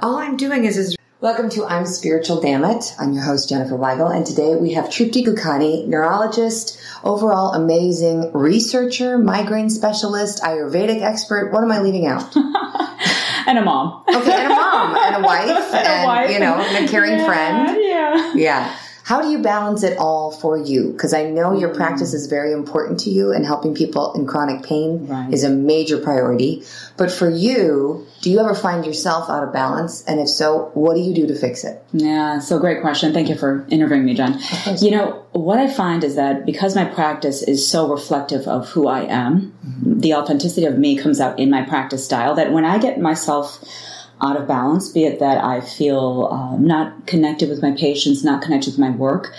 all I'm doing is welcome to I'm Spiritual Dammit. I'm your host, Jenniffer Weigel, and today we have Trupti Gokani, neurologist, overall amazing researcher, migraine specialist, Ayurvedic expert. What am I leaving out? And a mom. Okay, and a mom, and a wife, and a caring friend. Yeah. How do you balance it all for you? Because I know your practice is very important to you, and helping people in chronic pain is a major priority. But for you, do you ever find yourself out of balance? And if so, what do you do to fix it? Yeah, so great question. Thank you for interviewing me, Jen. You know, what I find is that because my practice is so reflective of who I am, the authenticity of me comes out in my practice style, that when I get myself out of balance, be it that I feel not connected with my patients, not connected with my work,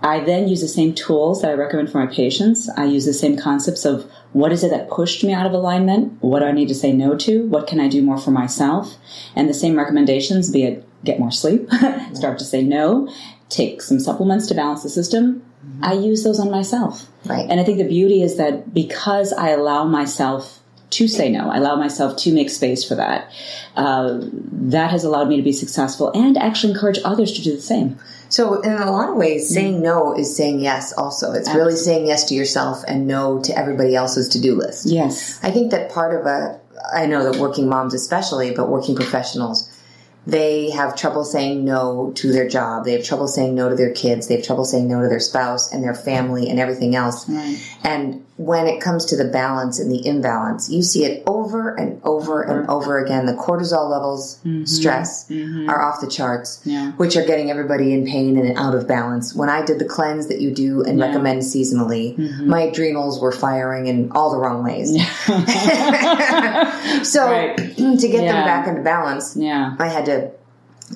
I then use the same tools that I recommend for my patients. I use the same concepts of what is it that pushed me out of alignment? What do I need to say no to? What can I do more for myself? And the same recommendations, be it get more sleep, start to say no, take some supplements to balance the system. I use those on myself. Right. And I think the beauty is that because I allow myself to say no, I allow myself to make space for that, that has allowed me to be successful and actually encourage others to do the same. So in a lot of ways, saying no is saying yes also. It's really saying yes to yourself and no to everybody else's to-do list. Yes. I think that part of I know that working moms especially, but working professionals, they have trouble saying no to their job. They have trouble saying no to their kids. They have trouble saying no to their spouse and their family and everything else. Right. And when it comes to the balance and the imbalance, you see it over and over and over again. The cortisol levels, stress, are off the charts, which are getting everybody in pain and out of balance. When I did the cleanse that you do and recommend seasonally, my adrenals were firing in all the wrong ways. So to get them back into balance, I had to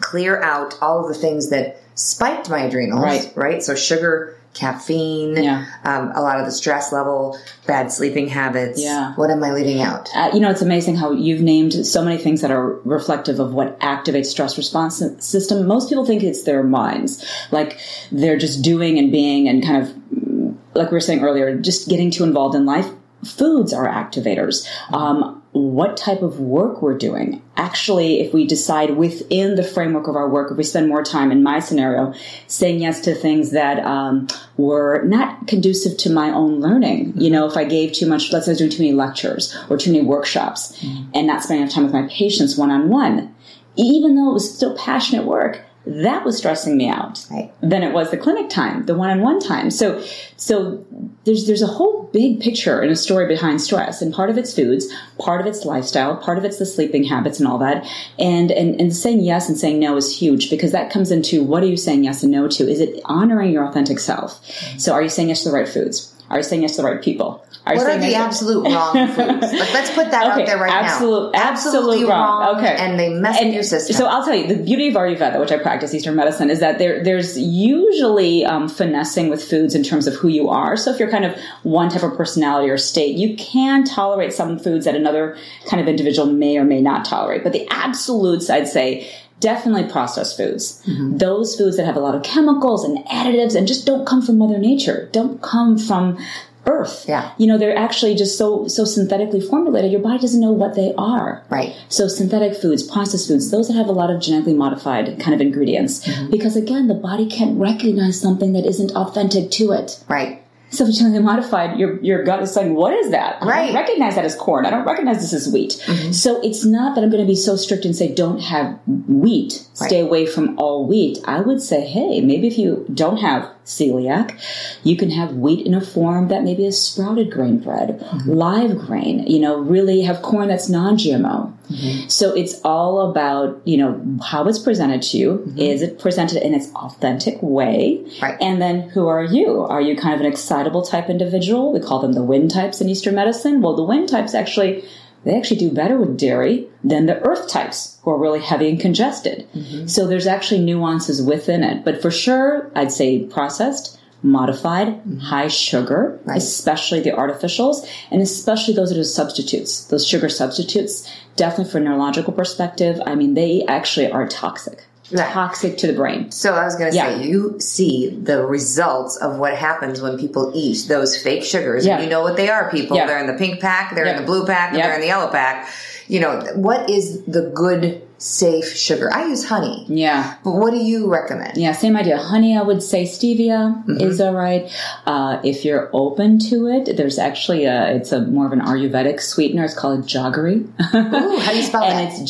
clear out all of the things that spiked my adrenals, right? So sugar, caffeine, a lot of the stress level, bad sleeping habits. What am I leaving out? It's amazing how you've named so many things that are reflective of what activates stress response system. Most people think it's their minds, like they're just doing and being and kind of, like we were saying earlier, just getting too involved in life. Foods are activators. What type of work we're doing. Actually, if we decide within the framework of our work, if we spend more time, in my scenario, saying yes to things that were not conducive to my own learning. You know, if I gave too much, let's say I was doing too many lectures or too many workshops and not spending enough time with my patients one-on-one, even though it was still passionate work, that was stressing me out. Then it was the clinic time, the one-on-one time. So there's a whole big picture and a story behind stress, and part of it's foods, part of it's lifestyle, part of it's the sleeping habits and all that. And saying yes and saying no is huge, because that comes into what are you saying yes and no to? Is it honoring your authentic self? So are you saying yes to the right foods? Are you saying yes to the right people? What are the absolute wrong foods? Let's put that out there now. Absolutely wrong. Okay. And they mess with your system. So I'll tell you, the beauty of Ayurveda, which I practice Eastern medicine, is that there's usually finessing with foods in terms of who you are. So if you're kind of one type of personality or state, you can tolerate some foods that another kind of individual may or may not tolerate. But the absolutes, I'd say, definitely processed foods. Those foods that have a lot of chemicals and additives and just don't come from Mother Nature, don't come from Earth. You know, they're actually just so synthetically formulated, your body doesn't know what they are. So synthetic foods, processed foods, those that have a lot of genetically modified kind of ingredients. Because again, the body can't recognize something that isn't authentic to it. So if it's genetically modified, your gut is saying, what is that? I don't recognize that as corn. I don't recognize this as wheat. So it's not that I'm going to be so strict and say, don't have wheat. Stay away from all wheat. I would say, hey, maybe if you don't have celiac, you can have wheat in a form that maybe is sprouted grain bread, live grain, really have corn that's non-GMO. So it's all about, how it's presented to you. Is it presented in its authentic way? And then who are you? Are you kind of an excitable type individual? We call them the wind types in Eastern medicine. Well, the wind types actually do better with dairy than the earth types, who are really heavy and congested. So there's actually nuances within it. But for sure, I'd say processed, modified, high sugar, especially the artificials, and especially those that are substitutes. Those sugar substitutes, definitely from a neurological perspective, I mean, they actually are toxic. Toxic to the brain. So I was going to say, you see the results of what happens when people eat those fake sugars. You know what they are, people. They're in the pink pack, they're in the blue pack, and they're in the yellow pack. What is the good safe sugar? I use honey. Yeah. But what do you recommend? Yeah, same idea. Honey, I would say stevia is all right. If you're open to it, there's actually it's a more of an Ayurvedic sweetener. It's called jaggery. Ooh, how do you spell that? And it's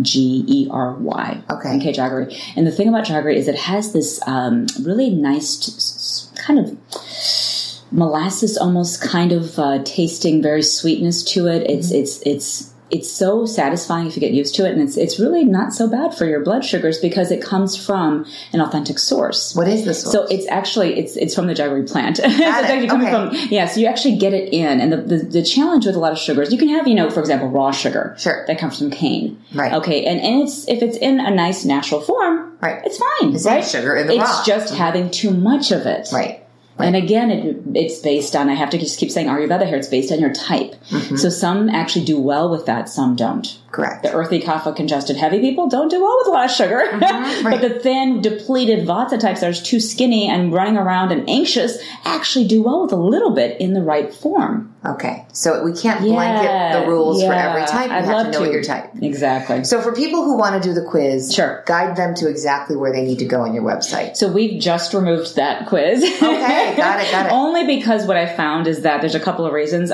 Jaggery. Okay, jaggery. And the thing about jaggery is it has this really nice kind of molasses almost kind of tasting, very sweetness to it. It's so satisfying if you get used to it, and it's really not so bad for your blood sugars because it comes from an authentic source. What is the source? So it's actually it's from the jaggery plant. So you actually get it in, and the challenge with a lot of sugars, you can have for example raw sugar, sure, that comes from cane, right? Okay, and if it's in a nice natural form, right, it's fine, it's right? Sugar in the raw. It's just having too much of it, right. And again, it's based on, I have to just keep saying Ayurveda here, it's based on your type. So some actually do well with that, some don't. Correct. The earthy, kapha, congested, heavy people don't do well with a lot of sugar. Right. But the thin, depleted Vata types that are too skinny and running around and anxious actually do well with a little bit in the right form. Okay. So we can't blanket the rules for every type. You have to know your type. Exactly. So for people who want to do the quiz, sure, guide them to exactly where they need to go on your website. So we've just removed that quiz. Okay. Got it. Only because what I found is that there's a couple of reasons.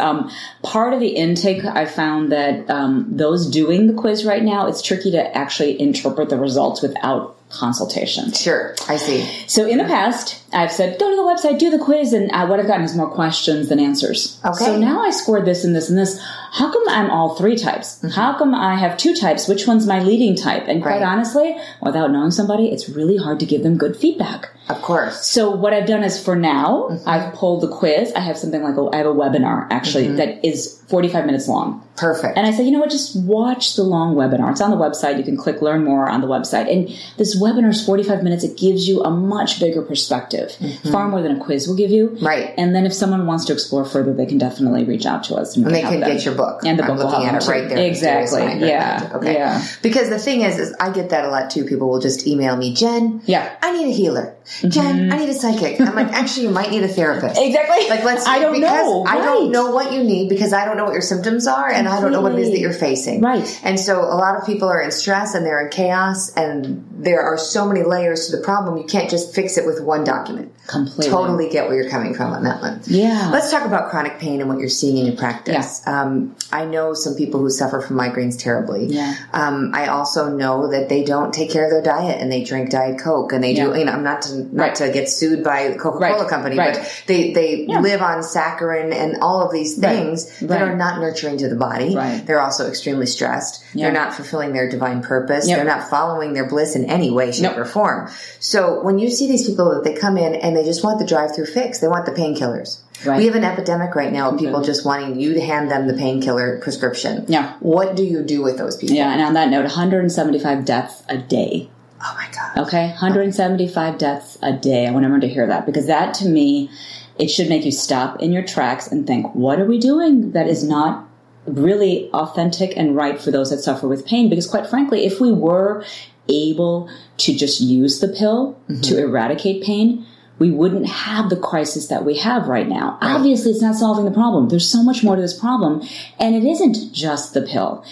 Part of the intake, I found that those doing the quiz right now, it's tricky to actually interpret the results without consultation. Sure, I see. So in the past, I've said, go to the website, do the quiz, and what I've gotten is more questions than answers. Okay. So now I scored this and this and this. How come I'm all three types? How come I have two types? Which one's my leading type? And quite honestly, without knowing somebody, it's really hard to give them good feedback. Of course. So what I've done is for now, I've pulled the quiz. I have something like I have a webinar actually that is 45 minutes long. Perfect. And I said, just watch the long webinar. It's on the website. You can click learn more on the website. And this webinar is 45 minutes. It gives you a much bigger perspective, far more than a quiz will give you. Right. And then if someone wants to explore further, they can definitely reach out to us. And they can get your book. And the book. I'm looking at it right there. Exactly. Yeah. Okay. Yeah. Because the thing is I get that a lot too. People will just email me, Jen, I need a healer. Jen, I need a psychic. I'm like, actually, you might need a therapist. Exactly. Like, I don't know what you need because I don't know what your symptoms are and I don't know what it is that you're facing. Right. And so a lot of people are in stress and they're in chaos and there are so many layers to the problem. You can't just fix it with one document. Completely. Totally get where you're coming from on that one. Yeah. Let's talk about chronic pain and what you're seeing in your practice. Yeah. I know some people who suffer from migraines terribly. Yeah. I also know that they don't take care of their diet and they drink Diet Coke and they do, I'm not to get sued by the Coca-Cola company, but they live on saccharin and all of these things that are not nurturing to the body. Right. They're also extremely stressed. They're not fulfilling their divine purpose. They're not following their bliss in any way, shape, or form. So when you see these people that they come in and they just want the drive-through fix, they want the painkillers. Right. We have an epidemic right now of people just wanting you to hand them the painkiller prescription. Yeah. What do you do with those people? Yeah, and on that note, 175 deaths a day. Oh my God. Okay, 175 deaths a day. I want everyone to hear that because that to me, it should make you stop in your tracks and think, what are we doing that is not really authentic and right for those that suffer with pain? Because quite frankly, if we were able to just use the pill to eradicate pain, we wouldn't have the crisis that we have right now. Right. Obviously, it's not solving the problem. There's so much more to this problem, and it isn't just the pill.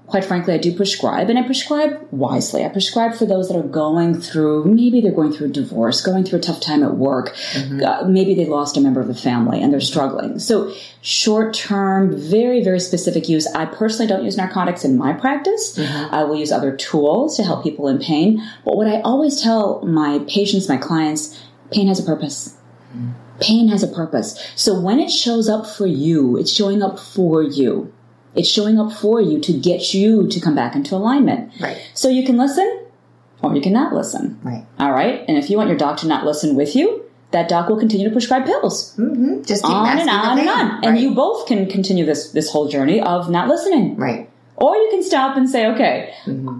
Quite frankly, I do prescribe, and I prescribe wisely. I prescribe for those that are going through, maybe they're going through a divorce, going through a tough time at work. Maybe they lost a member of the family and they're struggling. So short-term, very, very specific use. I personally don't use narcotics in my practice. I will use other tools to help people in pain. But what I always tell my patients, my clients, pain has a purpose. Pain has a purpose. So when it shows up for you, it's showing up for you. It's showing up for you to get you to come back into alignment. Right. So you can listen or you can not listen. Right. All right. And if you want your doc to not listen with you, that doc will continue to prescribe pills. Just keep on and on and on. And you both can continue this whole journey of not listening. Right. Or you can stop and say, okay,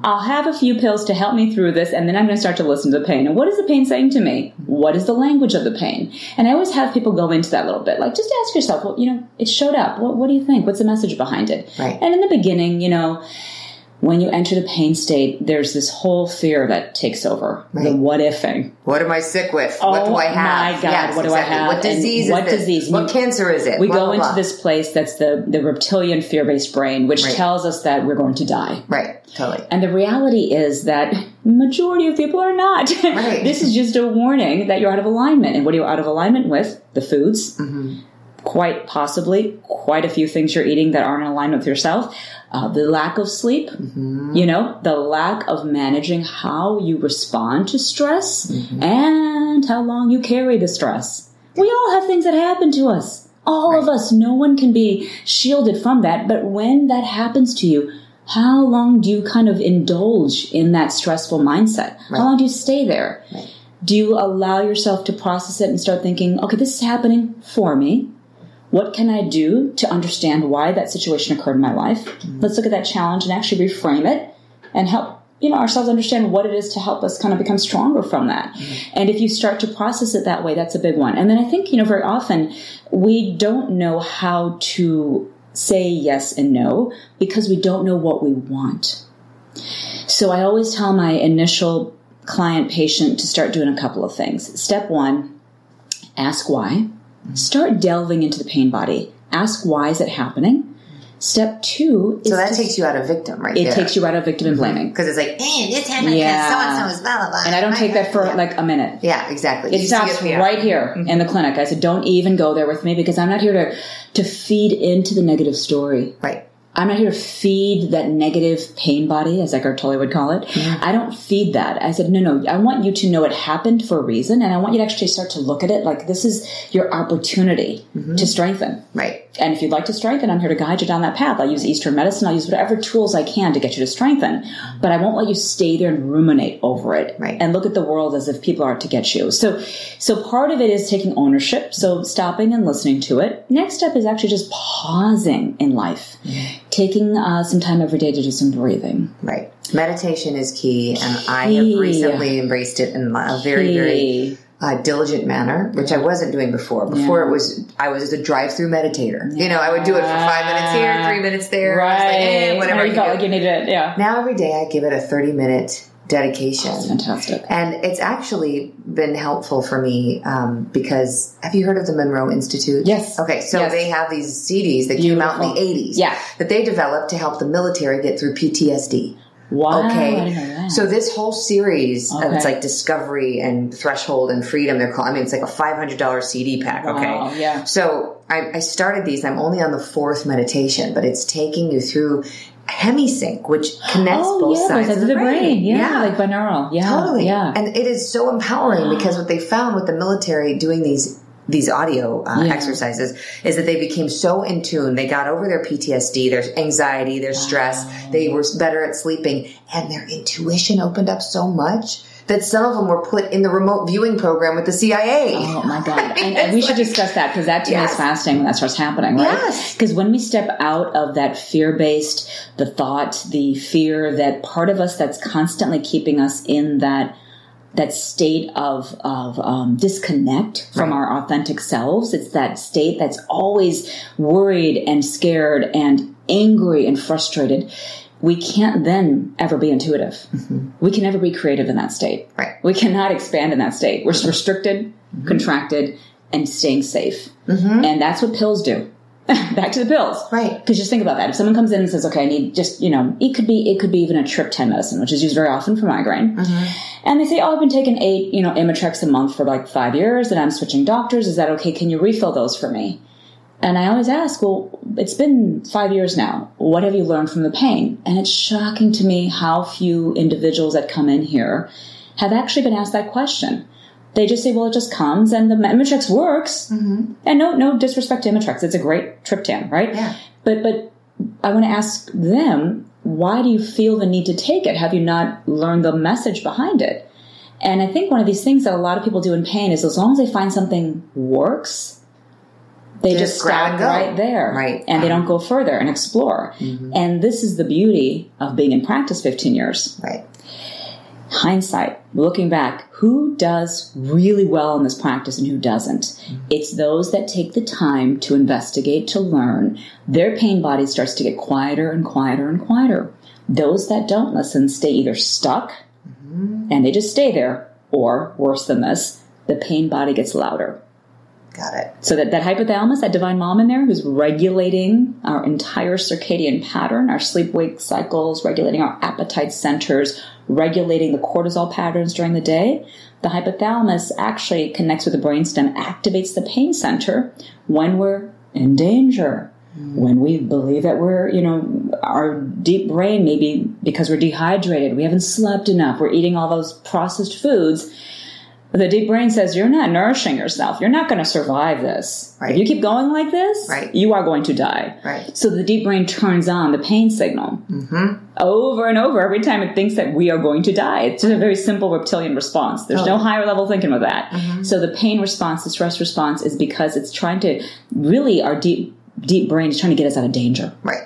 I'll have a few pills to help me through this, and then I'm going to start to listen to the pain. And what is the pain saying to me? What is the language of the pain? And I always have people go into that a little bit. Like, just ask yourself, well, it showed up. What do you think? What's the message behind it? Right. And in the beginning, When you enter the pain state, there's this whole fear that takes over. Right. The what-ifing. What am I sick with? What do I have? My God, yes, what do I have? What disease is this? What cancer is it? We go into this place that's the reptilian fear-based brain, which tells us that we're going to die. Right, totally. And the reality is that majority of people are not. Right. This is just a warning that you're out of alignment. And what are you out of alignment with? The foods. Mm-hmm. Quite possibly, quite a few things you're eating that aren't in alignment with yourself. The lack of sleep, the lack of managing how you respond to stress and how long you carry the stress. We all have things that happen to us. All of us. No one can be shielded from that. But when that happens to you, how long do you kind of indulge in that stressful mindset? Right. How long do you stay there? Right. Do you allow yourself to process it and start thinking, okay, this is happening for me. What can I do to understand why that situation occurred in my life? Mm-hmm. Let's look at that challenge and actually reframe it and help ourselves understand what it is to help us kind of become stronger from that. Mm-hmm. And if you start to process it that way, that's a big one. And then I think, very often we don't know how to say yes and no because we don't know what we want. So I always tell my initial client patient to start doing a couple of things. Step one, ask why. Start delving into the pain body. Ask why is it happening. Step two is... So that takes you out of victim, right? It takes you out of victim and blaming. Because it's like, this happened because so-and-so is blah, blah, blah. And I don't take that for like a minute. Yeah, exactly. It stops right here in the clinic. I said, don't even go there with me because I'm not here to feed into the negative story. Right. I'm not here to feed that negative pain body, as Eckhart Tolle would call it. Mm-hmm. I don't feed that. I said, no, I want you to know it happened for a reason, and I want you to actually start to look at it like this is your opportunity to strengthen. Right. And if you'd like to strengthen, I'm here to guide you down that path. I'll use Eastern medicine. I'll use whatever tools I can to get you to strengthen. But I won't let you stay there and ruminate over it and look at the world as if people are out to get you. So part of it is taking ownership. So stopping and listening to it. Next step is actually just pausing in life. Taking some time every day to do some breathing. Right. Meditation is key. And I have recently embraced it in a very, very... diligent manner, which I wasn't doing before. Before I was a drive-through meditator. I would do it for 5 minutes here, 3 minutes there. Right. I was like, whatever. You felt like you needed it, Now every day I give it a 30-minute dedication. That's fantastic. And it's actually been helpful for me because, have you heard of the Monroe Institute? Yes. Okay, so they have these CDs that came out in the 80s that they developed to help the military get through PTSD. Wow. Okay. I didn't know that. So this whole series, it's like Discovery and Threshold and Freedom, they're called. I mean, it's like a $500 CD pack. Wow, okay. Yeah. So I started these. I'm only on the 4th meditation, but it's taking you through Hemisync, which connects both sides of the brain. Yeah. Like binaural. Yeah. Totally. Yeah. And it is so empowering because what they found with the military doing these audio exercises is that they became so in tune. They got over their PTSD, their anxiety, their stress. They were better at sleeping, and their intuition opened up so much that some of them were put in the remote viewing program with the CIA. Oh my God. And we should discuss that because that to me is fascinating when that starts happening, right? Yes. Because when we step out of that fear-based, the thought, the fear, that part of us that's constantly keeping us in that state of disconnect from our authentic selves. It's that state that's always worried and scared and angry and frustrated. We can't then ever be intuitive. Mm-hmm. We can never be creative in that state. Right. We cannot expand in that state. We're restricted, contracted, and staying safe. Mm-hmm. And that's what pills do. Back to the pills. Right. Because just think about that. If someone comes in and says, okay, I need just, it could be even a triptan medicine, which is used very often for migraine. Mm-hmm. And they say, I've been taking 8, Imitrex a month for like 5 years and I'm switching doctors. Is that okay? Can you refill those for me? And I always ask, well, it's been 5 years now. What have you learned from the pain? And it's shocking to me how few individuals that come in here have actually been asked that question. They just say, well, it just comes and the Imitrex works. Mm-hmm. And no disrespect to Imitrex. It's a great triptan, right? Yeah. But I want to ask them, why do you feel the need to take it? Have you not learned the message behind it? And I think one of these things that a lot of people do in pain is as long as they find something works, they just stop right there. Right. And they don't go further and explore. Mm-hmm. And this is the beauty of being in practice 15 years. Right. Hindsight, looking back, who does really well in this practice and who doesn't? Mm-hmm. It's those that take the time to investigate, to learn. Their pain body starts to get quieter and quieter and quieter. Those that don't listen stay either stuck and they just stay there, or worse than this, the pain body gets louder. Got it. So that hypothalamus, that divine mom in there who's regulating our entire circadian pattern, our sleep-wake cycles, regulating our appetite centers, regulating the cortisol patterns during the day, the hypothalamus actually connects with the brainstem, activates the pain center when we're in danger. When we believe that we're, our deep brain, maybe because we're dehydrated, we haven't slept enough, we're eating all those processed foods, the deep brain says, you're not nourishing yourself. You're not going to survive this. Right. If you keep going like this, you are going to die. Right. So the deep brain turns on the pain signal over and over every time it thinks that we are going to die. It's just a very simple reptilian response. There's no higher level thinking with that. So the pain response, the stress response is because it's trying to really, our deep brain is trying to get us out of danger. Right.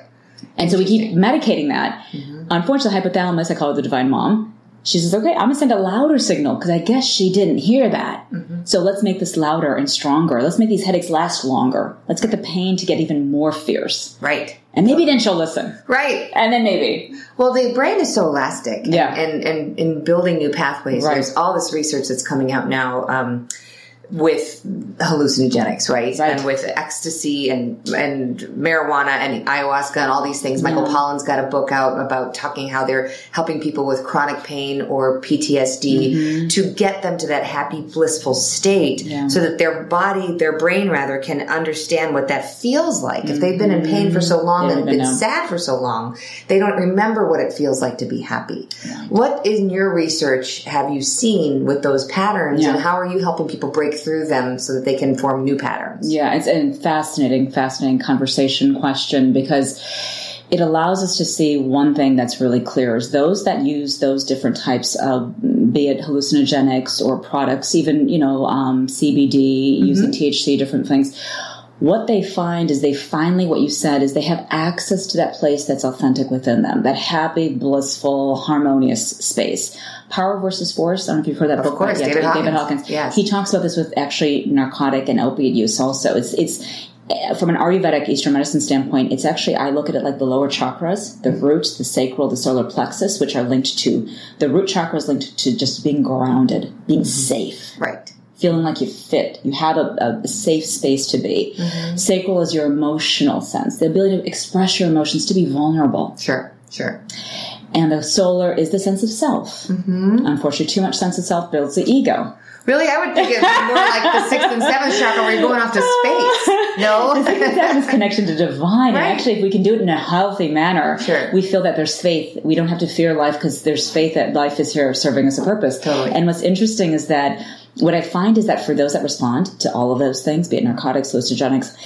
And so we keep medicating that. Unfortunately, the hypothalamus, I call it the divine mom, she says, okay, I'm going to send a louder signal because I guess she didn't hear that. So let's make this louder and stronger. Let's make these headaches last longer. Let's get the pain to get even more fierce. Right. And maybe then she'll listen. Right. And then maybe. Well, the brain is so elastic. Yeah. And in building new pathways, there's all this research that's coming out now with hallucinogenics, right? And with ecstasy and marijuana and ayahuasca and all these things. Michael Pollan's got a book out about talking how they're helping people with chronic pain or PTSD to get them to that happy, blissful state so that their brain rather, can understand what that feels like. If they've been in pain for so long and been sad for so long, they don't remember what it feels like to be happy. What in your research have you seen with those patterns and how are you helping people break through them so that they can form new patterns? Yeah, it's a fascinating conversation question because it allows us to see one thing that's really clear is those that use those different types of, be it hallucinogenics or products, even, CBD, using THC, different things. What they find is what you said is they have access to that place that's authentic within them, that happy, blissful, harmonious space. Power versus Force. I don't know if you've heard that book. Of course, David Hawkins. Yes. He talks about this with actually narcotic and opiate use also. It's from an Ayurvedic Eastern medicine standpoint, it's actually, I look at it like the lower chakras, the root, the sacral, the solar plexus, which are linked to, the root chakra is linked to just being grounded, being safe. Right. Feeling like you fit. You have a safe space to be. Sacral is your emotional sense, the ability to express your emotions, to be vulnerable. Sure. And the solar is the sense of self. Unfortunately, too much sense of self builds the ego. Really? I would think it's more like the 6th and 7th chakra where you're going off to space. No? The 6th and 7th connection to divine. Right. And actually, if we can do it in a healthy manner, we feel that there's faith. We don't have to fear life because there's faith that life is here serving us a purpose. Totally. And what's interesting is that what I find is that for those that respond to all of those things, be it narcotics, hallucinogenics,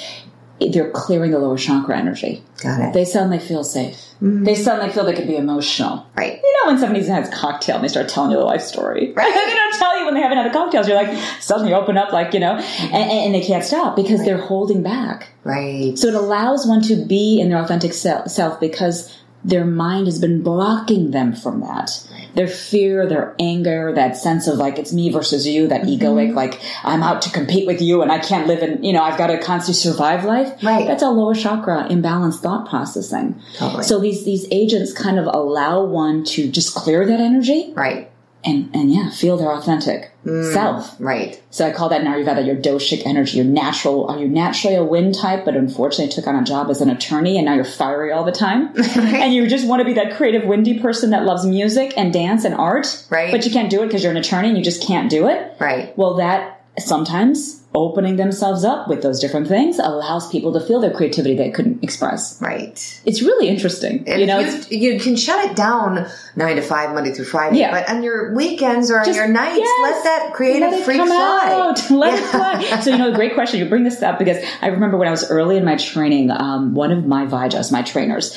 they're clearing the lower chakra energy. Got it. They suddenly feel safe. They suddenly feel they can be emotional. Right. When somebody has a cocktail and they start telling you the life story. Right. They don't tell you when they haven't had the cocktails. You're like, suddenly open up and they can't stop because they're holding back. Right. So it allows one to be in their authentic self because their mind has been blocking them from that. Their fear, their anger, that sense of like, it's me versus you, that egoic, like I'm out to compete with you and I can't live in, I've got to constantly survive life. Right. That's a lower chakra imbalanced thought processing. Totally. So these agents kind of allow one to just clear that energy. Right. And feel their authentic self. Right. So I call that in Ayurveda your doshic energy, your natural. Are you naturally a wind type, but unfortunately took on a job as an attorney and now you're fiery all the time? And you just want to be that creative, windy person that loves music and dance and art. Right. But you can't do it because you're an attorney and you just can't do it. Right. Well, that sometimes opening themselves up with those different things allows people to feel their creativity they couldn't express. Right. It's really interesting. You can shut it down 9 to 5, Monday through Friday, but on your weekends or on your nights, let that creative freak fly. Let it fly. So, great question. You bring this up because I remember when I was early in my training, one of my Vajas, my trainers,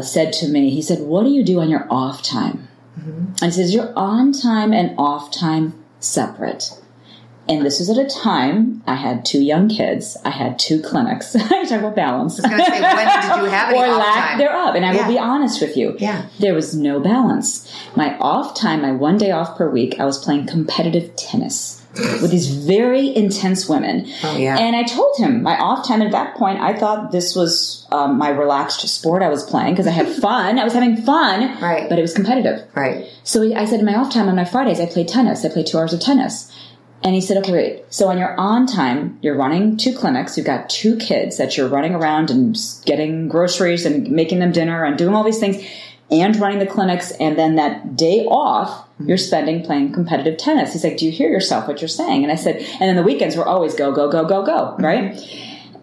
said to me, he said, what do you do on your off time? And he says, your on time and off time separate. And this was at a time I had 2 young kids. I had 2 clinics. I talk about balance. I was going to say, when did you have any or off lack time? thereof. And I will be honest with you. Yeah. There was no balance. My off time, my 1 day off per week, I was playing competitive tennis. with these very intense women. Oh, yeah. And I told him my off time. At that point, I thought this was my relaxed sport I was playing because I had fun. I was having fun, right? But it was competitive. Right. So I said, in my off time on my Fridays, I play tennis. I play 2 hours of tennis. And he said, okay, wait. So on your on time, you're running 2 clinics. You've got 2 kids that you're running around and getting groceries and making them dinner and doing all these things and running the clinics. And then that day off, you're spending playing competitive tennis. He's like, do you hear yourself, what you're saying? And I said, and then the weekends were always go, go, go, go, go, right?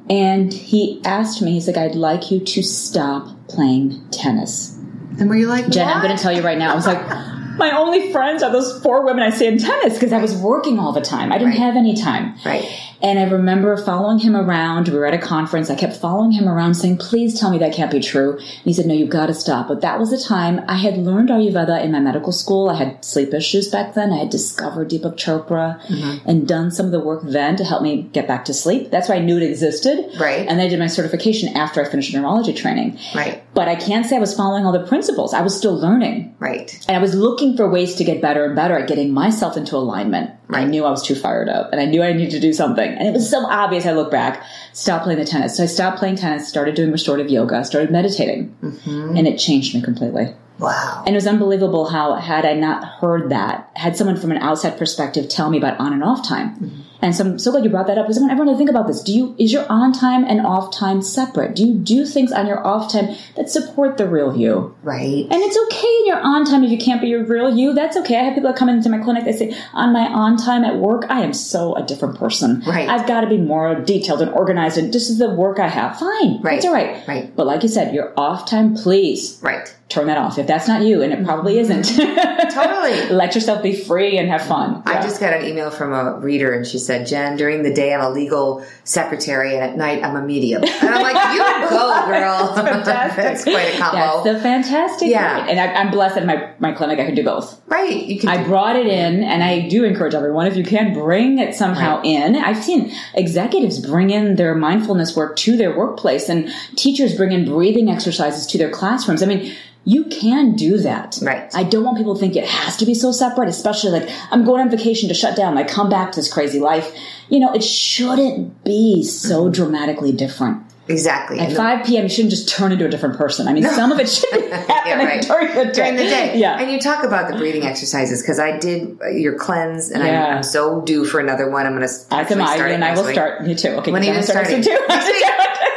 And he asked me, he's like, I'd like you to stop playing tennis. And were you like, Jen, what? I'm going to tell you right now. I was like, my only friends are those 4 women I see in tennis because I was working all the time. I didn't have any time. Right. And I remember following him around. We were at a conference. I kept following him around saying, please tell me that can't be true. And he said, no, you've got to stop. But that was the time I had learned Ayurveda in my medical school. I had sleep issues back then. I had discovered Deepak Chopra and done some of the work then to help me get back to sleep. That's why I knew it existed. Right. And then I did my certification after I finished neurology training. Right. But I can't say I was following all the principles. I was still learning. Right. And I was looking for ways to get better and better at getting myself into alignment. Right. I knew I was too fired up and I knew I needed to do something. And it was so obvious. I look back, stop playing the tennis. So I stopped playing tennis, started doing restorative yoga, started meditating, and it changed me completely. Wow. And it was unbelievable how, had I not heard that, had someone from an outside perspective tell me about on and off time. And so I'm so glad you brought that up because I want everyone to think about this. Is your on time and off time separate? Do you do things on your off time that support the real you? Right. And it's okay in your on time if you can't be your real you. That's okay. I have people that come into my clinic, they say, on my on time at work, I am so a different person. Right. I've got to be more detailed and organized, and this is the work I have. Fine. Right. That's all right. Right. But like you said, your off time, please. Right. Turn that off. If that's not you, and it probably isn't. Totally. Let yourself be free and have fun. I just got an email from a reader and she said, Jen, during the day I'm a legal secretary and at night I'm a medium. And I'm like, you go, girl. That's quite a combo. That's the fantastic. Yeah. Point. And I'm blessed at my clinic I can do both. Right. You can. I brought it in, and I do encourage everyone, if you can, bring it somehow in. I've seen executives bring in their mindfulness work to their workplace, and teachers bring in breathing exercises to their classrooms. I mean, you can do that. Right. I don't want people to think it has to be so separate, especially like, I'm going on vacation to shut down. I come back to this crazy life. It shouldn't be so dramatically different. Exactly. At 5 p.m., you shouldn't just turn into a different person. I mean, some of it should be happening during the day. Yeah. And you talk about the breathing exercises because I did your cleanse and I'm so due for another one. I'm going to start and I will start. Me too. Okay. When are you starting? Too?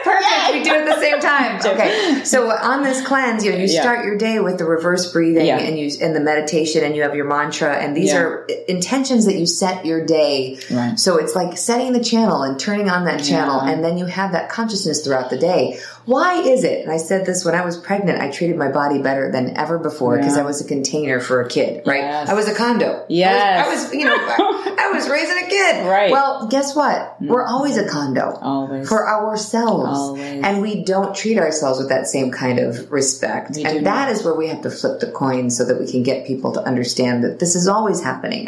Perfect. We do it at the same time. Okay. So on this cleanse, you start your day with the reverse breathing and the meditation, and you have your mantra, and these are intentions that you set your day. Right. So it's like setting the channel and turning on that channel, and then you have that consciousness throughout the day. Why is it? And I said this when I was pregnant, I treated my body better than ever before because I was a container for a kid, right? Yes. I was a condo. Yes. I was raising a kid. Right. Well, guess what? We're always a condo. Always. For ourselves. Always. And we don't treat ourselves with that same kind of respect. And that is where we have to flip the coin so that we can get people to understand that this is always happening.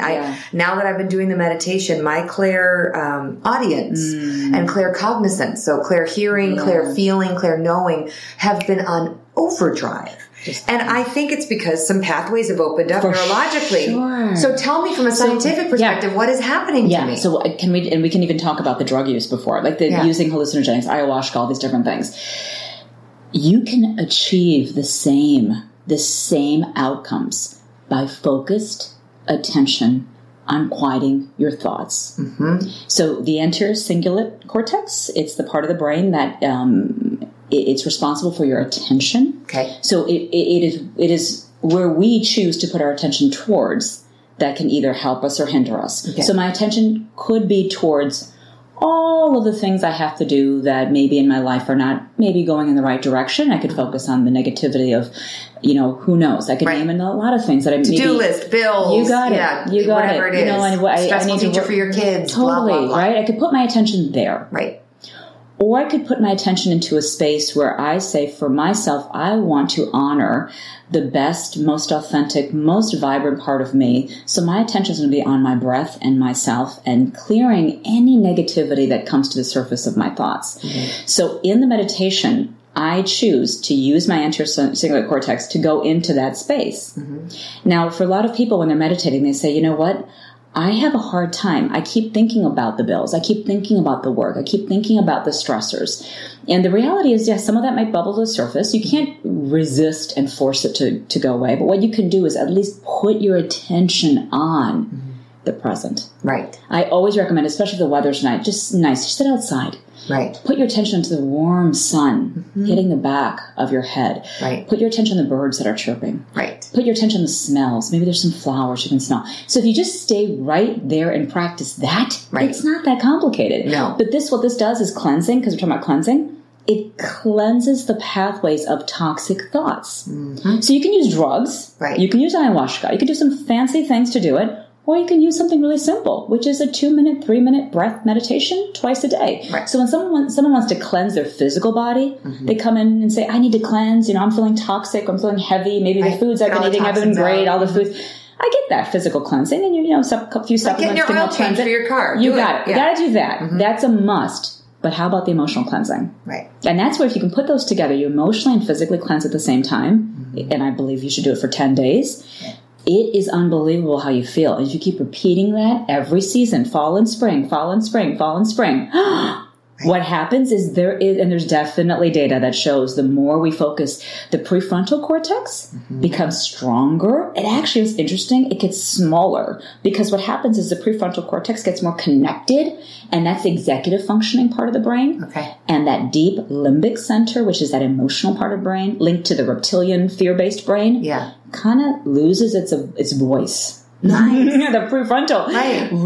Now that I've been doing the meditation, my clear audience and clear cognizance, so clear hearing, clear feeling, clear knowing, have been on overdrive. And I think it's because some pathways have opened up neurologically. Sure. So tell me from a scientific perspective, what is happening to me? So we can even talk about the drug use before, like using hallucinogenics, ayahuasca, all these different things. You can achieve the same outcomes by focused attention on quieting your thoughts. So the anterior cingulate cortex, it's the part of the brain that it's responsible for your attention. Okay. So it is where we choose to put our attention towards that can either help us or hinder us. Okay. So my attention could be towards all of the things I have to do that maybe in my life are not maybe going in the right direction. I could focus on the negativity of, who knows? I could name a lot of things that I maybe... To-do list, bills. You got it. You got whatever it is. Stressful teacher for your kids. Totally, blah, blah, blah. right? I could put my attention there. Right. Or I could put my attention into a space where I say, for myself, I want to honor the best, most authentic, most vibrant part of me. So my attention is going to be on my breath and myself and clearing any negativity that comes to the surface of my thoughts. So in the meditation, I choose to use my anterior cingulate cortex to go into that space. Now, for a lot of people, when they're meditating, they say, you know what? I have a hard time. I keep thinking about the bills. I keep thinking about the work. I keep thinking about the stressors. And the reality is, yes, some of that might bubble to the surface. You can't resist and force it to go away. But what you can do is at least put your attention on the present. Right. I always recommend, especially if the weather's nice, just sit outside. Right. Put your attention to the warm sun hitting the back of your head. Right. Put your attention on the birds that are chirping. Right. Put your attention on the smells. Maybe there's some flowers you can smell. So if you just stay right there and practice that, it's not that complicated. No. But what this does is cleansing, because we're talking about cleansing. It cleanses the pathways of toxic thoughts. Mm-hmm. So you can use drugs. Right. You can use ayahuasca. You can do some fancy things to do it. Or you can use something really simple, which is a 2-minute, 3-minute breath meditation twice a day. Right. So when someone wants to cleanse their physical body, they come in and say, I need to cleanse. I'm feeling toxic. I'm feeling heavy. Maybe the foods I've been eating haven't been great. All the foods. I get that physical cleansing, and a few supplements can help cleanse it. For your car. You got it. You got to do that. Mm-hmm. That's a must. But how about the emotional cleansing? Right. And that's where if you can put those together, you emotionally and physically cleanse at the same time. Mm-hmm. And I believe you should do it for 10 days. It is unbelievable how you feel. And if you keep repeating that every season, fall and spring, fall and spring, fall and spring, what happens is there's definitely data that shows the more we focus, the prefrontal cortex becomes stronger. It actually is interesting. It gets smaller because what happens is the prefrontal cortex gets more connected, and that's the executive functioning part of the brain. Okay. And that deep limbic center, which is that emotional part of the brain, linked to the reptilian fear-based brain, kind of loses its voice. Nice. The prefrontal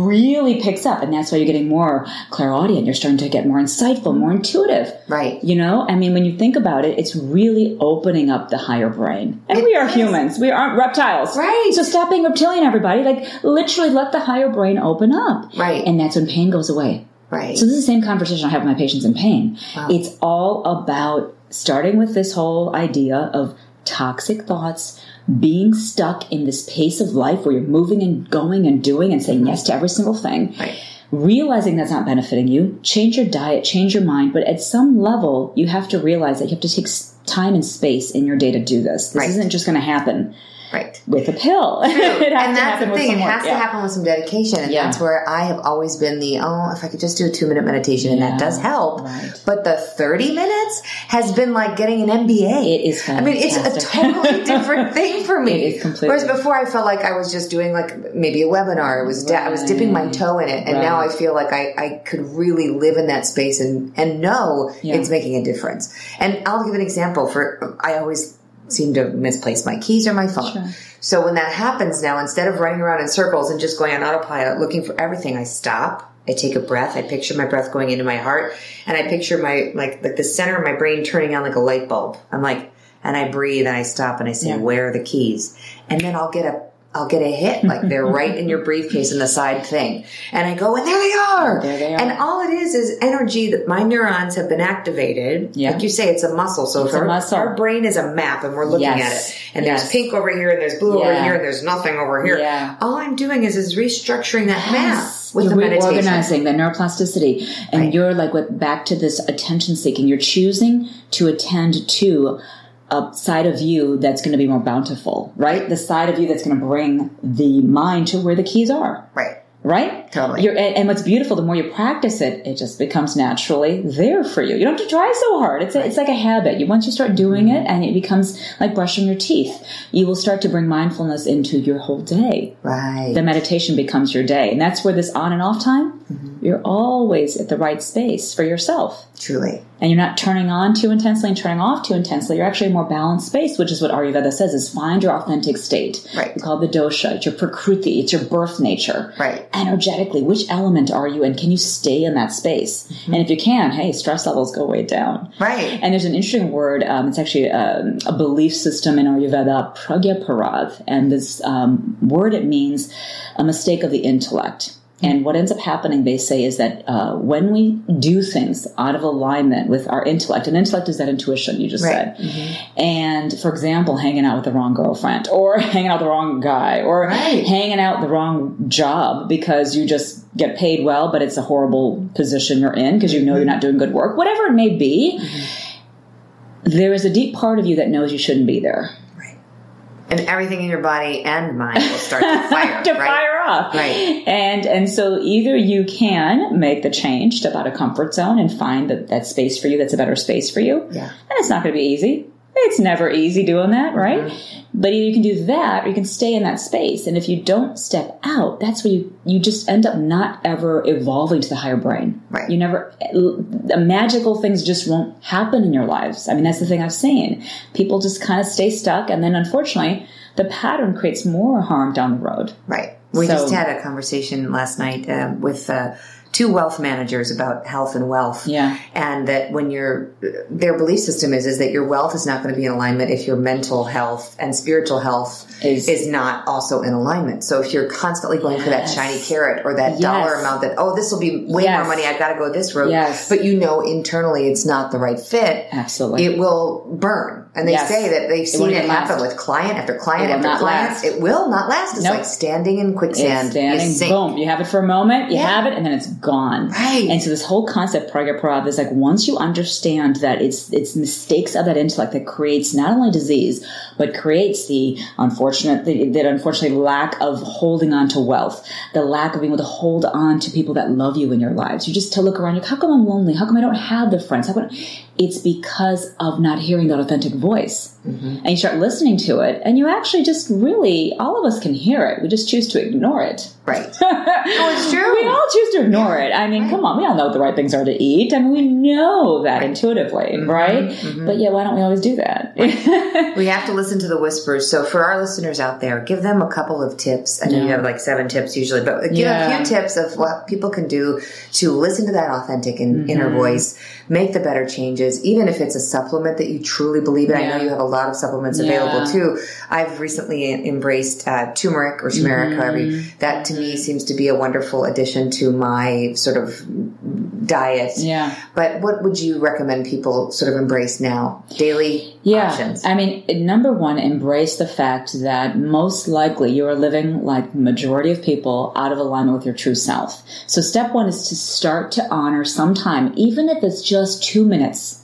really picks up, and that's why you're getting more clairaudient. You're starting to get more insightful, more intuitive. Right. When you think about it, it's really opening up the higher brain. And we are humans. We aren't reptiles. Right. So stop being reptilian, everybody. Literally let the higher brain open up. Right. And that's when pain goes away. Right. So this is the same conversation I have with my patients in pain. Wow. It's all about starting with this whole idea of toxic thoughts, being stuck in this pace of life where you're moving and going and doing and saying yes to every single thing, realizing that's not benefiting you, change your diet, change your mind. But at some level, you have to realize that you have to take time and space in your day to do this. This isn't just going to happen with a pill. And that's the thing. It has to happen with some dedication. And that's where I have always been if I could just do a 2-minute meditation, and that does help. Right. But the 30 minutes has been like getting an MBA. It is fantastic. It's a totally different thing for me. It is completely. Whereas before I felt like I was just doing maybe a webinar. I was dipping my toe in it. And now I feel like I could really live in that space and know it's making a difference. And I'll give an example I always seem to misplace my keys or my phone. Sure. So when that happens now, instead of running around in circles and just going on autopilot looking for everything, I stop, I take a breath, I picture my breath going into my heart, and I picture my the center of my brain turning on like a light bulb. I'm like, and I breathe and I stop and I say, where are the keys? And then I'll get a hit, like they're right in your briefcase in the side thing. And I go, and there they are. There they are. And all it is energy that my neurons have been activated. Yeah. Like you say, it's a muscle. So if our brain is a map and we're looking at it, and there's pink over here and there's blue over here and there's nothing over here. Yeah. All I'm doing is restructuring that map with the meditation. Reorganizing the neuroplasticity. And you're back to this attention seeking. You're choosing to attend to a side of you that's going to be more bountiful, right? The side of you that's going to bring the mind to where the keys are. Right? Totally. And what's beautiful, the more you practice it, it just becomes naturally there for you. You don't have to try so hard. It's like a habit. Once you start doing it, and it becomes like brushing your teeth, you will start to bring mindfulness into your whole day. Right. The meditation becomes your day. And that's where this on and off time, you're always at the right space for yourself. Truly. And you're not turning on too intensely and turning off too intensely. You're actually in a more balanced space, which is what Ayurveda says, is find your authentic state. Right. We call it the dosha. It's your prakriti. It's your birth nature. Right. Energetically, which element are you, and can you stay in that space? And if you can, hey, stress levels go way down. Right. And there's an interesting word. It's actually a belief system in Ayurveda, pragyaparad. And this word, it means a mistake of the intellect. And what ends up happening, they say, is that when we do things out of alignment with our intellect, and intellect is that intuition you just said, and, for example, hanging out with the wrong girlfriend, or hanging out with the wrong guy, or hanging out the wrong job because you just get paid well, but it's a horrible position you're in because you know you're not doing good work, whatever it may be, there is a deep part of you that knows you shouldn't be there. And everything in your body and mind will start to fire. Fire off. Right. And so either you can make the change, step out of comfort zone and find that space for you that's a better space for you. Yeah. And it's not going to be easy. It's never easy doing that, right? Mm-hmm. But either you can do that or you can stay in that space. And if you don't step out, that's where you just end up not ever evolving to the higher brain. Right. You never, the magical things just won't happen in your lives. I mean, that's the thing I've seen. People just kind of stay stuck. And then unfortunately, the pattern creates more harm down the road. Right. We just had a conversation last night with two wealth managers about health and wealth. Yeah. And that when their belief system is that your wealth is not going to be in alignment if your mental health and spiritual health is not also in alignment. So if you're constantly going for that shiny carrot or that dollar amount that, this will be way more money, I've got to go this road. Yes. But internally it's not the right fit. Absolutely. It will burn. And they say that they've seen it happen with client after client after client. It will not last. It's like standing in quicksand. Boom. You have it for a moment, you have it, and then it's gone. Right. And so this whole concept, Pragya Prav, is like once you understand that it's mistakes of that intellect that creates not only disease, but creates the unfortunately lack of holding on to wealth, the lack of being able to hold on to people that love you in your lives. You just to look around, how come I'm lonely? How come I don't have the friends? It's because of not hearing that authentic voice. Mm-hmm. And you start listening to it, and you actually just really, all of us can hear it. We just choose to ignore it. Right. It's true. We all choose to ignore it. I mean, come on, we all know what the right things are to eat. I mean, we know that intuitively, right? Mm-hmm. But why don't we always do that? We have to listen to the whispers. So for our listeners out there, give them a couple of tips. I know you have like 7 tips usually, but give a few tips of what people can do to listen to that authentic inner voice, make the better changes, even if it's a supplement that you truly believe in. I know you have a lot of supplements available too. I've recently embraced turmeric or turmeric, however that to me seems to be a wonderful addition to my sort of diet. Yeah. But what would you recommend people sort of embrace now? Daily options. I mean, number one, embrace the fact that most likely you are living like the majority of people out of alignment with your true self. So step one is to start to honor some time, even if it's just 2 minutes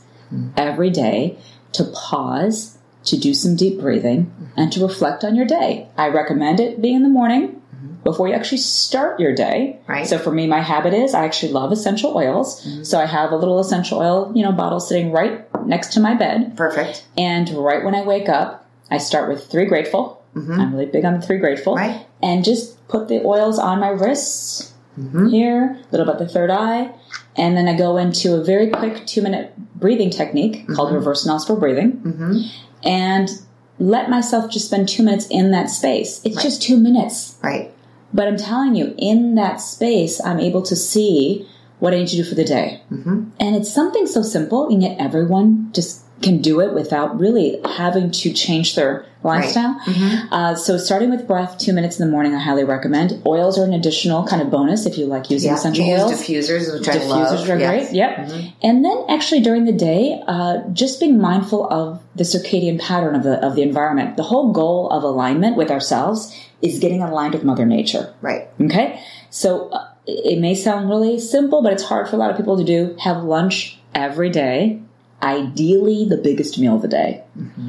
every day, to pause, to do some deep breathing, and to reflect on your day. I recommend it being in the morning before you actually start your day. Right. So for me, my habit is I actually love essential oils. Mm-hmm. So I have a little essential oil, bottle sitting right next to my bed. Perfect. And right when I wake up, I start with 3 grateful. Mm-hmm. I'm really big on the 3 grateful. Right. And just put the oils on my wrists here, a little bit the third eye. And then I go into a very quick 2-minute breathing technique called reverse nostril breathing. And let myself just spend 2 minutes in that space. It's just 2 minutes. Right. But I'm telling you, in that space, I'm able to see what I need to do for the day. And it's something so simple, and yet everyone just can do it without really having to change their lifestyle. Right. So starting with breath, 2 minutes in the morning, I highly recommend. Oils are an additional kind of bonus if you like using essential oils. Diffusers, which I love. Diffusers are great. Yep. And then actually during the day, just being mindful of the circadian pattern of the environment. The whole goal of alignment with ourselves is getting aligned with Mother Nature. Right. Okay? So it may sound really simple, but it's hard for a lot of people to do. Have lunch every day. Ideally, the biggest meal of the day.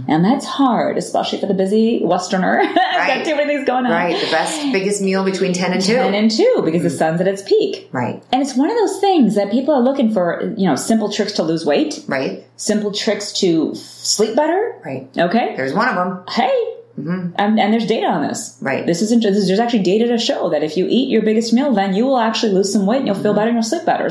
And that's hard, especially for the busy Westerner. Got too many things going on. Right. The biggest meal between 10 and 2. 10 and 2, because the sun's at its peak. Right. And it's one of those things that people are looking for, simple tricks to lose weight. Right. Simple tricks to sleep better. Right. Okay. There's one of them. Hey. And there's data on this. Right. There's actually data to show that if you eat your biggest meal, then you will actually lose some weight and you'll feel better and you'll sleep better.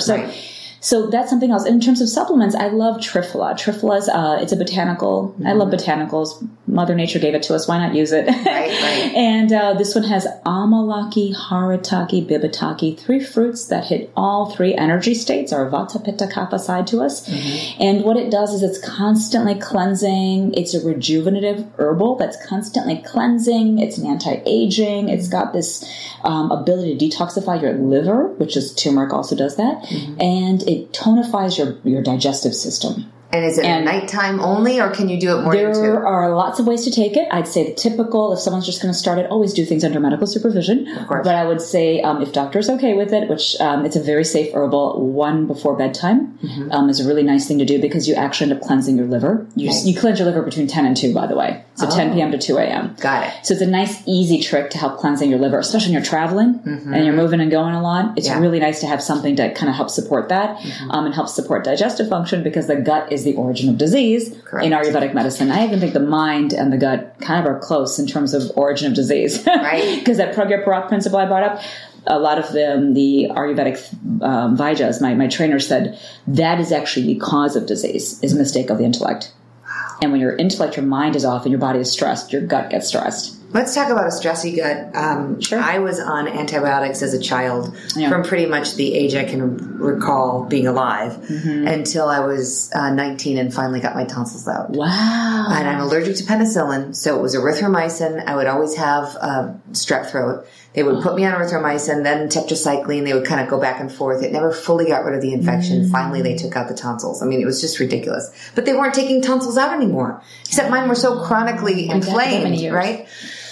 So that's something else. In terms of supplements, I love Triphala. Triphala is it's a botanical. I love botanicals. Mother Nature gave it to us. Why not use it? Right. And this one has Amalaki, Harataki, Bibataki, 3 fruits that hit all 3 energy states, our Vata, Pitta, Kapha side to us. And what it does is it's constantly cleansing. It's a rejuvenative herbal that's constantly cleansing. It's an anti-aging. It's got this ability to detoxify your liver, which is turmeric also does that. And it tonifies your digestive system. And is it at nighttime only, or can you do it morning too? There are lots of ways to take it. I'd say the typical, if someone's just going to start it, always do things under medical supervision. Of course. But I would say if doctor's okay with it, which it's a very safe herbal, one before bedtime is a really nice thing to do because you actually end up cleansing your liver. You cleanse your liver between 10 and 2, by the way. So 10 p.m. to 2 a.m. Got it. So it's a nice, easy trick to help cleansing your liver, especially when you're traveling and you're moving and going a lot. It's really nice to have something to kind of help support that and help support digestive function because the gut is the origin of disease. Correct. In Ayurvedic medicine. I even think the mind and the gut kind of are close in terms of origin of disease. Right. Because that Pragya principle I brought up, a lot of the Ayurvedic Vaijas, my trainer said, that is actually the cause of disease, is a mistake of the intellect. Wow. And when your intellect, your mind is off and your body is stressed, your gut gets stressed. Let's talk about a stressy gut. Sure. I was on antibiotics as a child from pretty much the age I can recall being alive until I was 19 and finally got my tonsils out. Wow. And I'm allergic to penicillin, so it was erythromycin. I would always have strep throat. They would put me on erythromycin, then tetracycline. They would kind of go back and forth. It never fully got rid of the infection. Finally, they took out the tonsils. I mean, it was just ridiculous. But they weren't taking tonsils out anymore, except mine were so chronically inflamed, right?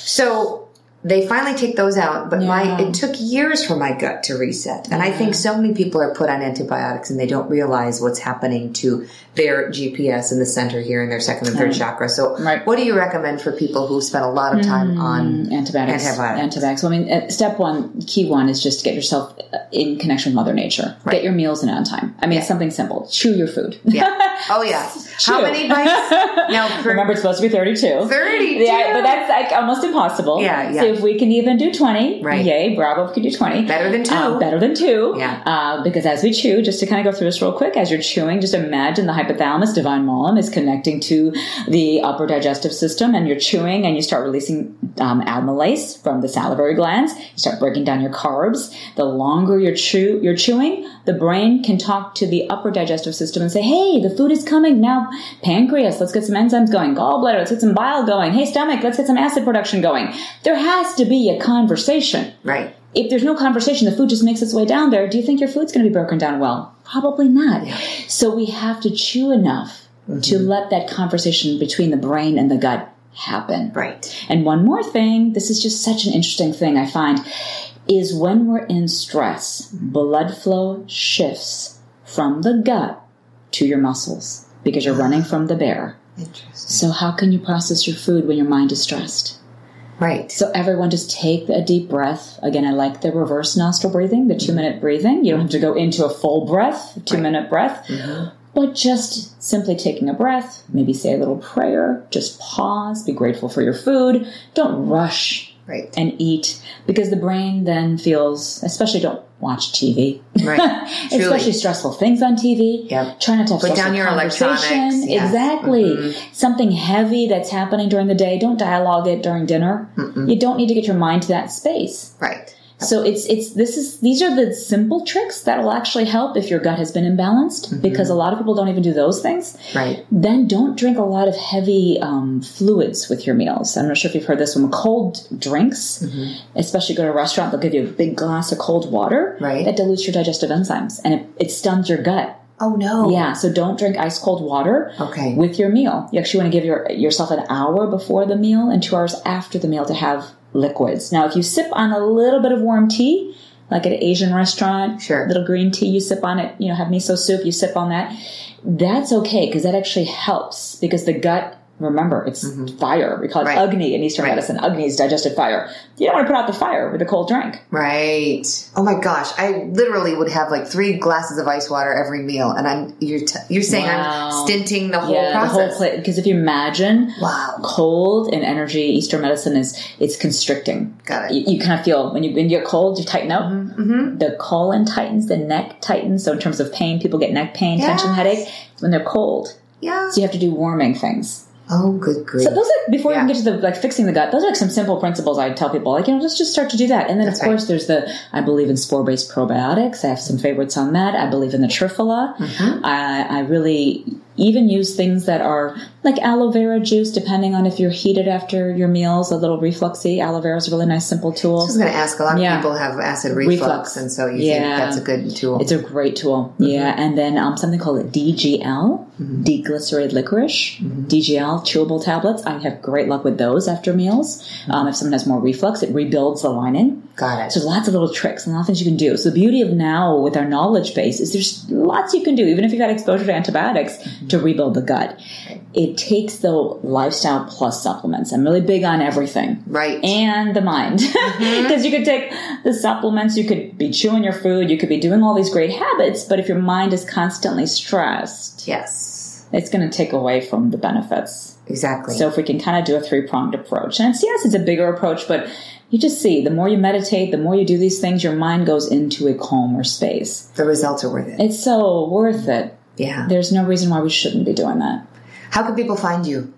So they finally take those out, but it took years for my gut to reset. And I think so many people are put on antibiotics and they don't realize what's happening to their GPS in the center here in their second and third chakra. So what do you recommend for people who spend a lot of time on antibiotics? Well, I mean, step one, key one is just to get yourself in connection with Mother Nature. Right. Get your meals in on time. I mean, it's something simple. Chew your food. Yeah. Oh, yeah. How many bites? Now, remember, it's supposed to be 32. 32? Yeah, but that's like almost impossible. Yeah. So if we can even do 20, yay, bravo, if we can do 20. Better than 2. Better than 2. Yeah. Because as we chew, just to kind of go through this real quick, as you're chewing, just imagine the hypothalamus, divine mollum, is connecting to the upper digestive system, and you're chewing and you start releasing amylase from the salivary glands. You start breaking down your carbs. The longer you're chewing, the brain can talk to the upper digestive system and say, hey, the food is coming now. Pancreas, let's get some enzymes going. Gallbladder, let's get some bile going. Hey, stomach, let's get some acid production going. There has to be a conversation. Right. If there's no conversation, the food just makes its way down there. Do you think your food's going to be broken down well? Probably not. Yeah. So we have to chew enough to let that conversation between the brain and the gut happen. Right. And one more thing, this is just such an interesting thing I find, is when we're in stress, blood flow shifts from the gut to your muscles because you're running from the bear. Interesting. So how can you process your food when your mind is stressed? Right. So everyone just take a deep breath. Again, I like the reverse nostril breathing, the 2-minute breathing. You don't have to go into a full breath, 2-minute breath. But just simply taking a breath, maybe say a little prayer, just pause, be grateful for your food. Don't rush and eat, because the brain then feels, especially don't watch TV. Right. Especially stressful things on TV. Yep. Try not to have Put down your electronics. Yes. Exactly. Something heavy that's happening during the day, don't dialogue it during dinner. You don't need to get your mind to that space. Right. So these are the simple tricks that will actually help if your gut has been imbalanced, because a lot of people don't even do those things. Right. Then don't drink a lot of heavy fluids with your meals. I'm not sure if you've heard this one. Cold drinks, especially go to a restaurant, they'll give you a big glass of cold water. Right. That dilutes your digestive enzymes, and it stuns your gut. Oh, no. Yeah, so don't drink ice cold water with your meal. You actually want to give yourself an hour before the meal and 2 hours after the meal to have liquids. Now, if you sip on a little bit of warm tea, like at an Asian restaurant, little green tea, you sip on it, have miso soup, you sip on that, that's okay, because that actually helps, because the gut, remember, it's fire. We call it Agni in Eastern medicine. Agni is digestive fire. You don't want to put out the fire with a cold drink. Right. Oh my gosh. I literally would have like 3 glasses of ice water every meal. And you're saying I'm stinting the whole process. The whole plate. Because if you imagine cold and energy, Eastern medicine it's constricting. Got it. You kind of feel when you get cold, you tighten up. The colon tightens, the neck tightens. So in terms of pain, people get neck pain, tension, headache when they're cold. Yeah. So you have to do warming things. Oh, good grief. So those are, before we can get to the fixing the gut, those are like some simple principles I tell people, let's just start to do that. And then, of course, there's I believe in spore-based probiotics. I have some favorites on that. I believe in the Triphala. I really even use things that are like aloe vera juice, depending on if you're heated after your meals, a little refluxy. Aloe vera is a really nice, simple tool. I was going to ask, a lot of people have acid reflux, and so you think that's a good tool. It's a great tool. Yeah. And then something called DGL, deglycerated licorice, DGL, chewable tablets. I have great luck with those after meals. If someone has more reflux, it rebuilds the lining. Got it. So lots of little tricks and a lot of things you can do. So the beauty of now with our knowledge base is there's lots you can do, even if you've had exposure to antibiotics, to rebuild the gut. It takes the lifestyle plus supplements. I'm really big on everything. Right. And the mind. Because you could take the supplements, you could be chewing your food, you could be doing all these great habits, but if your mind is constantly stressed, it's going to take away from the benefits. Exactly. So if we can kind of do a 3-pronged approach. And it's a bigger approach, but you just see, the more you meditate, the more you do these things, your mind goes into a calmer space. The results are worth it. It's so worth it. Yeah. There's no reason why we shouldn't be doing that. How can people find you?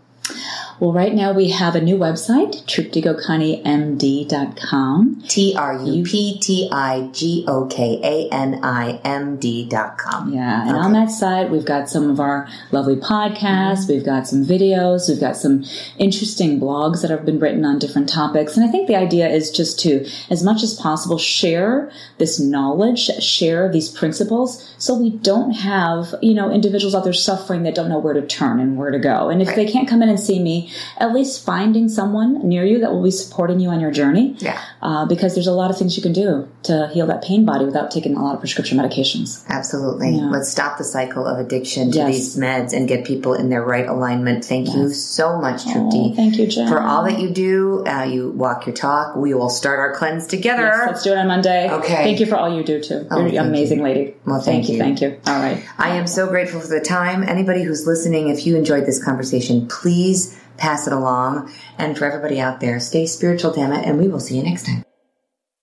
Well, right now we have a new website, TruptiGokaniMD.com. TruptiGokanimD.com. Yeah, and on that site we've got some of our lovely podcasts, we've got some videos, we've got some interesting blogs that have been written on different topics. And I think the idea is just to, as much as possible, share this knowledge, share these principles, so we don't have, individuals out there suffering that don't know where to turn and where to go. And if they can't come in and see me, at least finding someone near you that will be supporting you on your journey. Yeah. Because there's a lot of things you can do to heal that pain body without taking a lot of prescription medications. Absolutely. Yeah. Let's stop the cycle of addiction to these meds and get people in their right alignment. Thank you so much, Trupti. Thank you, Jen. For all that you do. You walk your talk. We will start our cleanse together. Yes, let's do it on Monday. Okay. Thank you for all you do, too. You're an amazing lady. Well, thank you. Thank you. All right. I am so grateful for the time. Anybody who's listening, if you enjoyed this conversation, please pass it along. And for everybody out there, stay spiritual, damn it, and we will see you next time.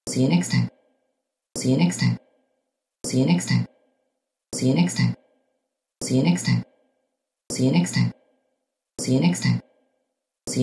See you next time. See you next time. See you next time. See you next time. See you next time. See you next time. See you next time. See you.